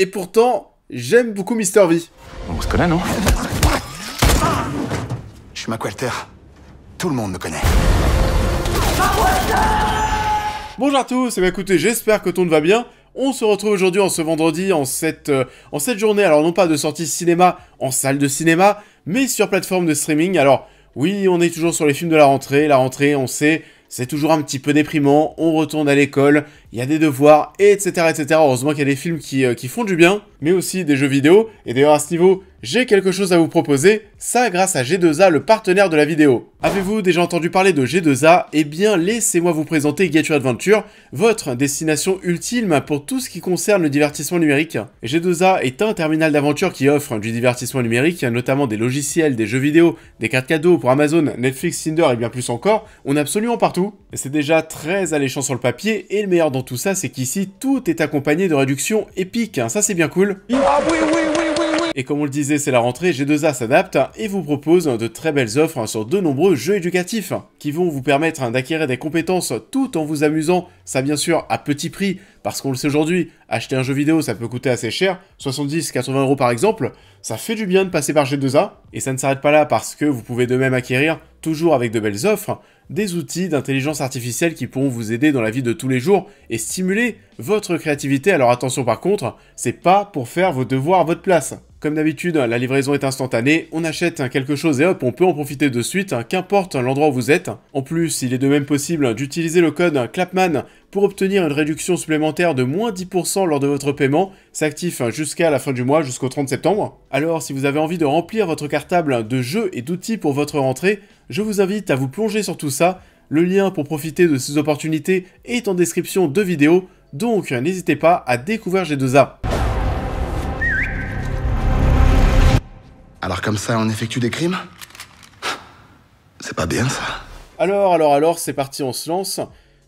Et pourtant, j'aime beaucoup Mr V. On se connaît, non? Je suis McWalter. Tout le monde me connaît. Bonjour à tous, et bien écoutez, j'espère que tout va bien. On se retrouve aujourd'hui en ce vendredi, en cette journée, alors non pas de sortie cinéma en salle de cinéma, mais sur plateforme de streaming. Alors oui, on est toujours sur les films de la rentrée, on sait, c'est toujours un petit peu déprimant, on retourne à l'école, il y a des devoirs, etc. etc. Heureusement qu'il y a des films qui font du bien, mais aussi des jeux vidéo, et d'ailleurs à ce niveau, j'ai quelque chose à vous proposer, ça grâce à G2A, le partenaire de la vidéo. Avez-vous déjà entendu parler de G2A? Eh bien, laissez-moi vous présenter Get Your Adventure, votre destination ultime pour tout ce qui concerne le divertissement numérique. G2A est un terminal d'aventure qui offre du divertissement numérique, notamment des logiciels, des jeux vidéo, des cartes cadeaux pour Amazon, Netflix, Tinder et bien plus encore. On est absolument partout. Et c'est déjà très alléchant sur le papier, et le meilleur dans tout ça, c'est qu'ici, tout est accompagné de réductions épiques. Ça, c'est bien cool. Ah oui. Et comme on le disait, c'est la rentrée, G2A s'adapte et vous propose de très belles offres sur de nombreux jeux éducatifs qui vont vous permettre d'acquérir des compétences tout en vous amusant, ça bien sûr à petit prix, parce qu'on le sait aujourd'hui, acheter un jeu vidéo ça peut coûter assez cher, 70-80 € par exemple, ça fait du bien de passer par G2A, et ça ne s'arrête pas là parce que vous pouvez de même acquérir, toujours avec de belles offres, des outils d'intelligence artificielle qui pourront vous aider dans la vie de tous les jours et stimuler votre créativité. Alors attention par contre, c'est pas pour faire vos devoirs à votre place. Comme d'habitude, la livraison est instantanée, on achète quelque chose et hop, on peut en profiter de suite, qu'importe l'endroit où vous êtes. En plus, il est de même possible d'utiliser le code CLAPMAN pour obtenir une réduction supplémentaire de moins 10% lors de votre paiement. C'est actif jusqu'à la fin du mois, jusqu'au 30 septembre. Alors, si vous avez envie de remplir votre cartable de jeux et d'outils pour votre rentrée, je vous invite à vous plonger sur tout ça. Le lien pour profiter de ces opportunités est en description de vidéo, donc n'hésitez pas à découvrir G2A. Alors comme ça, on effectue des crimes? C'est pas bien ça. Alors, c'est parti, on se lance.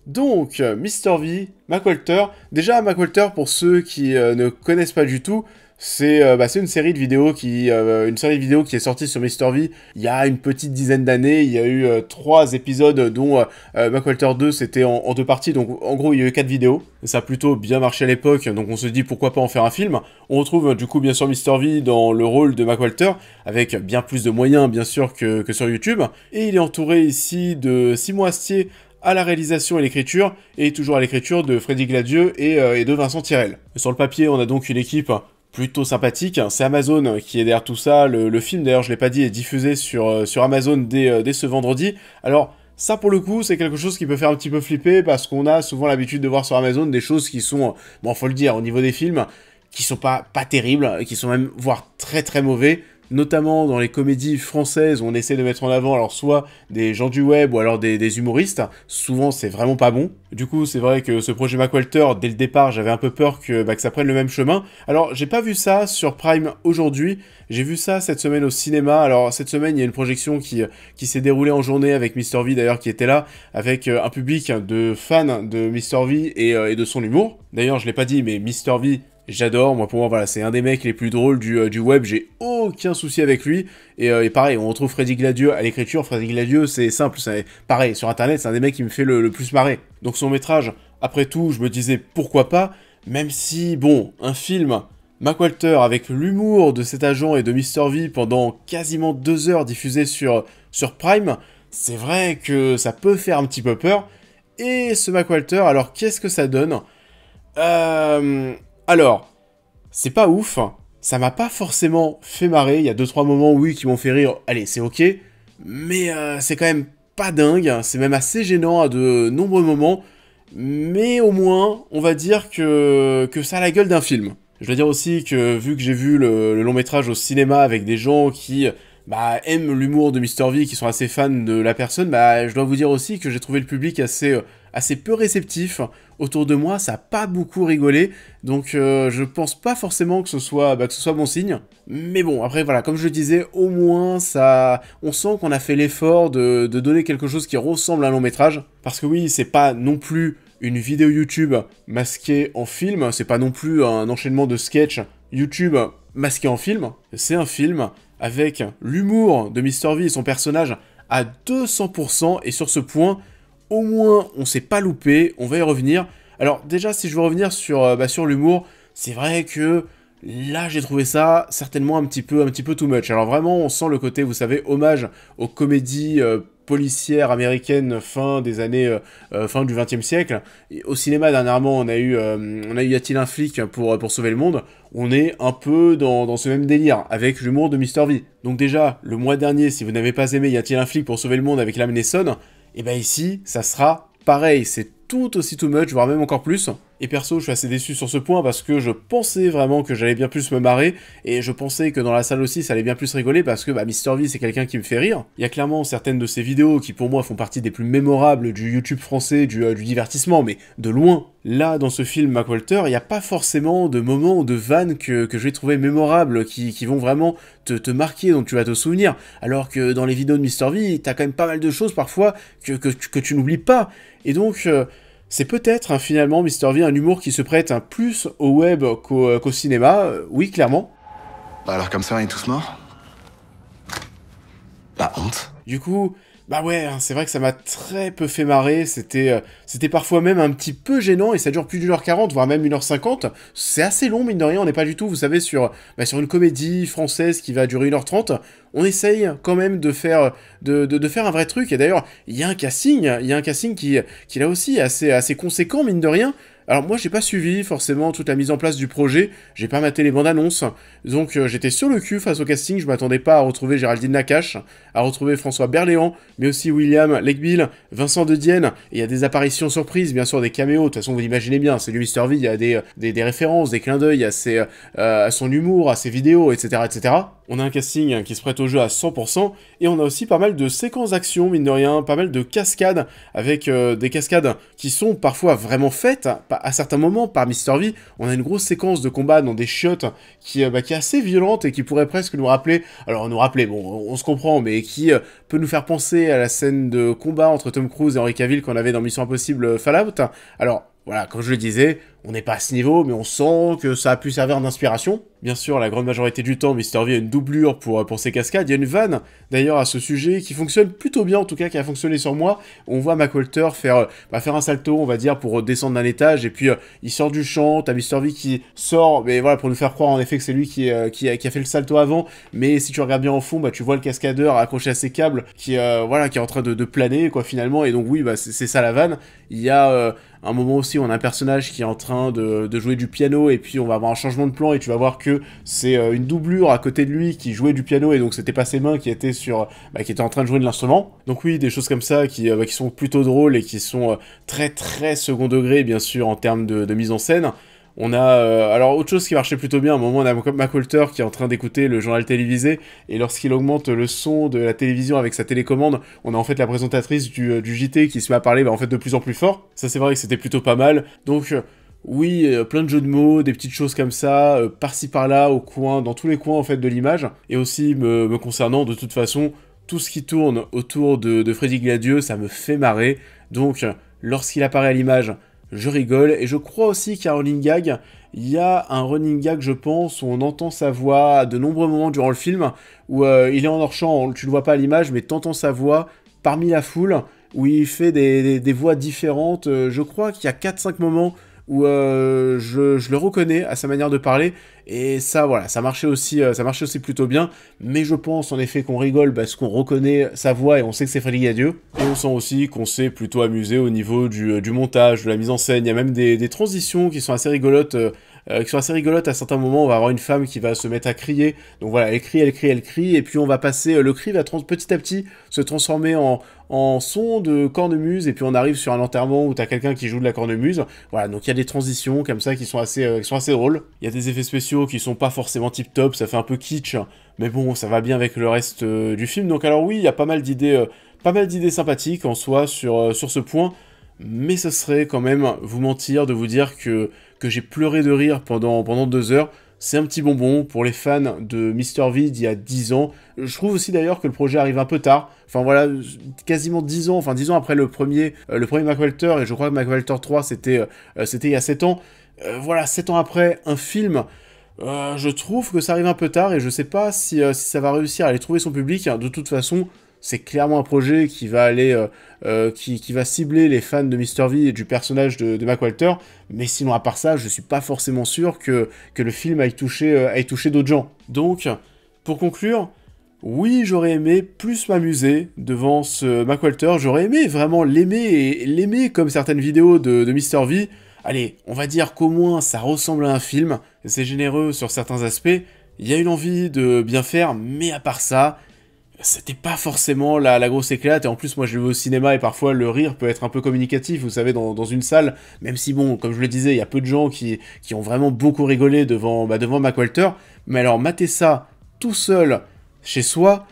Donc, Mr V, McWalter. Déjà, McWalter, pour ceux qui ne connaissent pas du tout, c'est une série de vidéos qui est sortie sur Mr V il y a une petite dizaine d'années. Il y a eu 3 épisodes, dont McWalter 2, c'était en 2 parties. Donc, en gros, il y a eu 4 vidéos. Ça a plutôt bien marché à l'époque, donc on se dit pourquoi pas en faire un film. On retrouve du coup bien sûr Mr V dans le rôle de McWalter, avec bien plus de moyens bien sûr que sur YouTube. Et il est entouré ici de Simon Astier à la réalisation et l'écriture, et toujours à l'écriture de Freddy Gladieux et de Vincent Tirel. Sur le papier, on a donc une équipe plutôt sympathique, c'est Amazon qui est derrière tout ça, le film d'ailleurs je l'ai pas dit est diffusé sur Amazon dès ce vendredi. Alors ça pour le coup c'est quelque chose qui peut faire un petit peu flipper parce qu'on a souvent l'habitude de voir sur Amazon des choses qui sont, bon faut le dire au niveau des films, qui sont pas terribles, qui sont même voire très très mauvais, notamment dans les comédies françaises où on essaie de mettre en avant alors soit des gens du web ou alors des humoristes, souvent c'est vraiment pas bon. Du coup c'est vrai que ce projet McWalter, dès le départ j'avais un peu peur que ça prenne le même chemin. Alors j'ai pas vu ça sur Prime aujourd'hui, j'ai vu ça cette semaine au cinéma. Alors cette semaine il y a une projection qui s'est déroulée en journée avec Mr V d'ailleurs qui était là, avec un public de fans de Mr V et de son humour. D'ailleurs je l'ai pas dit mais Mr V, j'adore, pour moi, voilà, c'est un des mecs les plus drôles du web, j'ai aucun souci avec lui, et pareil, on retrouve Freddy Gladieux à l'écriture. Freddy Gladieux, c'est simple, c'est pareil, sur internet, c'est un des mecs qui me fait le plus marrer. Donc son métrage, après tout, je me disais, pourquoi pas, même si, bon, un film, McWalter, avec l'humour de cet agent et de Mr V pendant quasiment 2 heures diffusé sur Prime, c'est vrai que ça peut faire un petit peu peur, et ce McWalter, alors qu'est-ce que ça donne? Alors, c'est pas ouf, ça m'a pas forcément fait marrer, il y a 2-3 moments, oui, qui m'ont fait rire, allez, c'est ok, mais c'est quand même pas dingue, c'est même assez gênant à de nombreux moments, mais au moins, on va dire que ça a la gueule d'un film. Je dois dire aussi que, vu que j'ai vu le long métrage au cinéma avec des gens qui aiment l'humour de Mr V, qui sont assez fans de la personne, je dois vous dire aussi que j'ai trouvé le public assez peu réceptif. Autour de moi, ça a pas beaucoup rigolé, donc je pense pas forcément que ce soit bon signe. Mais bon, après voilà, comme je le disais, au moins on sent qu'on a fait l'effort de donner quelque chose qui ressemble à un long métrage. Parce que oui, c'est pas non plus une vidéo YouTube masquée en film, c'est pas non plus un enchaînement de sketchs YouTube masqué en film, c'est un film avec l'humour de Mr V et son personnage à 200%, et sur ce point, au moins, on s'est pas loupé, on va y revenir. Alors déjà, si je veux revenir sur l'humour, c'est vrai que Là, j'ai trouvé ça certainement un petit peu too much. Alors vraiment, on sent le côté, vous savez, hommage aux comédies policières américaines fin du XXe siècle. Et au cinéma, dernièrement, on a eu Y a-t-il un flic pour sauver le monde. On est un peu dans ce même délire, avec l'humour de Mr. V. Donc déjà, le mois dernier, si vous n'avez pas aimé Y a-t-il un flic pour sauver le monde avec Liam Neeson, et ben ici, ça sera pareil. C'est tout aussi too much, voire même encore plus. Et perso, je suis assez déçu sur ce point parce que je pensais vraiment que j'allais bien plus me marrer, et je pensais que dans la salle aussi ça allait bien plus rigoler parce que Mr. V c'est quelqu'un qui me fait rire. Il y a clairement certaines de ses vidéos qui pour moi font partie des plus mémorables du YouTube français, du divertissement, mais de loin. Là, dans ce film Mac Walter, il n'y a pas forcément de moments ou de vannes que je vais trouver mémorables, qui vont vraiment te marquer, dont tu vas te souvenir, alors que dans les vidéos de Mr. V, t'as quand même pas mal de choses parfois que tu n'oublies pas. Et donc... c'est peut-être finalement Mr. V un humour qui se prête plus au web qu'au cinéma, oui clairement. Bah alors comme ça, on est tous morts? La honte. Du coup, bah ouais, c'est vrai que ça m'a très peu fait marrer, c'était parfois même un petit peu gênant, et ça dure plus d'1h40, voire même 1h50, c'est assez long mine de rien, on n'est pas du tout, vous savez, sur une comédie française qui va durer 1h30, on essaye quand même de faire un vrai truc, et d'ailleurs, il y a un casting qui là aussi est assez conséquent mine de rien. Alors moi j'ai pas suivi forcément toute la mise en place du projet, j'ai pas maté les bandes annonces, donc j'étais sur le cul face au casting, je m'attendais pas à retrouver Géraldine Nakache, à retrouver François Berléand, mais aussi William Legbill, Vincent De Dienne, et il y a des apparitions surprises, bien sûr des caméos, de toute façon vous l'imaginez bien, c'est du Mr. V, il y a des références, des clins d'œil à son humour, à ses vidéos, etc., etc. On a un casting qui se prête au jeu à 100%, et on a aussi pas mal de séquences d'action, mine de rien, pas mal de cascades, avec des cascades qui sont parfois vraiment faites, à certains moments, par Mr. V. On a une grosse séquence de combat dans des chiottes qui est assez violente et qui pourrait presque nous rappeler, bon, on se comprend, mais qui peut nous faire penser à la scène de combat entre Tom Cruise et Henry Cavill qu'on avait dans Mission Impossible Fallout. Alors, voilà, comme je le disais, on n'est pas à ce niveau, mais on sent que ça a pu servir d'inspiration. Bien sûr, la grande majorité du temps, Mr. V a une doublure pour ses cascades. Il y a une vanne, d'ailleurs, à ce sujet, qui fonctionne plutôt bien, en tout cas, qui a fonctionné sur moi. On voit Mac Walter faire un salto, on va dire, pour descendre d'un étage, et puis il sort du champ, t'as Mr. V qui sort, mais voilà, pour nous faire croire, en effet, que c'est lui qui a fait le salto avant, mais si tu regardes bien en fond, tu vois le cascadeur accroché à ses câbles, qui est en train de planer, quoi, finalement, et donc oui, c'est ça la vanne. Il y a un moment aussi où on a un personnage qui est en train de jouer du piano, et puis on va avoir un changement de plan, et tu vas voir que c'est une doublure à côté de lui qui jouait du piano, et donc c'était pas ses mains qui étaient qui étaient en train de jouer de l'instrument. Donc oui, des choses comme ça qui sont plutôt drôles et qui sont très très second degré, bien sûr, en termes de mise en scène. On a, alors autre chose qui marchait plutôt bien, à un moment on a Mac Walter qui est en train d'écouter le journal télévisé, et lorsqu'il augmente le son de la télévision avec sa télécommande, on a en fait la présentatrice du JT qui se met à parler en fait de plus en plus fort. Ça c'est vrai que c'était plutôt pas mal, donc oui, plein de jeux de mots, des petites choses comme ça, par-ci par-là, au coin, dans tous les coins en fait de l'image, et aussi me concernant de toute façon, tout ce qui tourne autour de Freddy Gladieux, ça me fait marrer, donc lorsqu'il apparaît à l'image, je rigole, et je crois aussi qu'il y a un running gag. Il y a un running gag, je pense, où on entend sa voix à de nombreux moments durant le film, où il est en hors-champ, tu le vois pas à l'image, mais t'entends sa voix parmi la foule, où il fait des voix différentes. Je crois qu'il y a 4-5 moments où je le reconnais à sa manière de parler, et ça, voilà, ça marchait aussi plutôt bien, mais je pense en effet qu'on rigole parce qu'on reconnaît sa voix et on sait que c'est Freddy Gladieux, et on sent aussi qu'on s'est plutôt amusé au niveau du montage, de la mise en scène. Il y a même des transitions qui sont assez rigolotes, à certains moments. On va avoir une femme qui va se mettre à crier, donc voilà, elle crie, et puis on va passer, le cri va petit à petit se transformer en son de cornemuse, et puis on arrive sur un enterrement où t'as quelqu'un qui joue de la cornemuse. Voilà, donc il y a des transitions comme ça qui sont assez drôles. Il y a des effets spéciaux qui sont pas forcément tip top, ça fait un peu kitsch, mais bon, ça va bien avec le reste du film. Donc alors oui, il y a pas mal d'idées sympathiques en soi sur ce point, mais ce serait quand même vous mentir de vous dire que j'ai pleuré de rire pendant 2 heures. C'est un petit bonbon pour les fans de Mr. V d'il y a 10 ans. Je trouve aussi d'ailleurs que le projet arrive un peu tard. Enfin voilà, quasiment 10 ans après le premier Mac Walter, et je crois que Mac Walter 3 c'était il y a 7 ans. Voilà, 7 ans après, un film, je trouve que ça arrive un peu tard, et je sais pas si ça va réussir à aller trouver son public. De toute façon, c'est clairement un projet qui va aller, qui va cibler les fans de Mr. V et du personnage de Mac Walter, mais sinon à part ça, je suis pas forcément sûr que le film aille toucher d'autres gens. Donc, pour conclure, oui, j'aurais aimé plus m'amuser devant ce Mac Walter, j'aurais aimé vraiment l'aimer comme certaines vidéos de Mr. V. Allez, on va dire qu'au moins ça ressemble à un film, c'est généreux sur certains aspects, il y a une envie de bien faire, mais à part ça, c'était pas forcément la grosse éclate, et en plus moi je le vais au cinéma et parfois le rire peut être un peu communicatif, vous savez, dans une salle, même si bon, comme je le disais, il y a peu de gens qui ont vraiment beaucoup rigolé devant Mac Walter, mais alors mater ça tout seul, chez soi,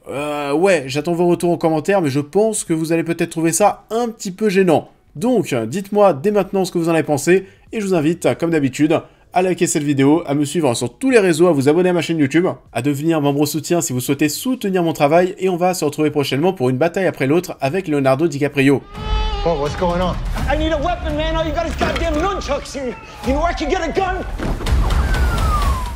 ouais, j'attends vos retours en commentaire, mais je pense que vous allez peut-être trouver ça un petit peu gênant. Donc, dites-moi dès maintenant ce que vous en avez pensé, et je vous invite, comme d'habitude, à liker cette vidéo, à me suivre sur tous les réseaux, à vous abonner à ma chaîne YouTube, à devenir membre soutien si vous souhaitez soutenir mon travail, et on va se retrouver prochainement pour une bataille après l'autre avec Leonardo DiCaprio. Whoa, what's going on? I need a weapon, man. All you got is goddamn nunchucks. You know where I can get a gun?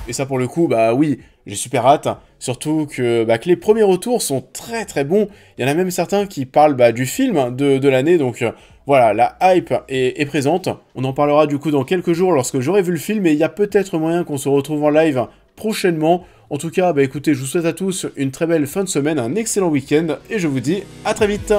Et ça pour le coup, bah oui, j'ai super hâte, surtout que les premiers retours sont très très bons, il y en a même certains qui parlent du film de l'année, donc voilà, la hype est présente. On en parlera du coup dans quelques jours lorsque j'aurai vu le film, et il y a peut-être moyen qu'on se retrouve en live prochainement. En tout cas, écoutez, je vous souhaite à tous une très belle fin de semaine, un excellent week-end, et je vous dis à très vite.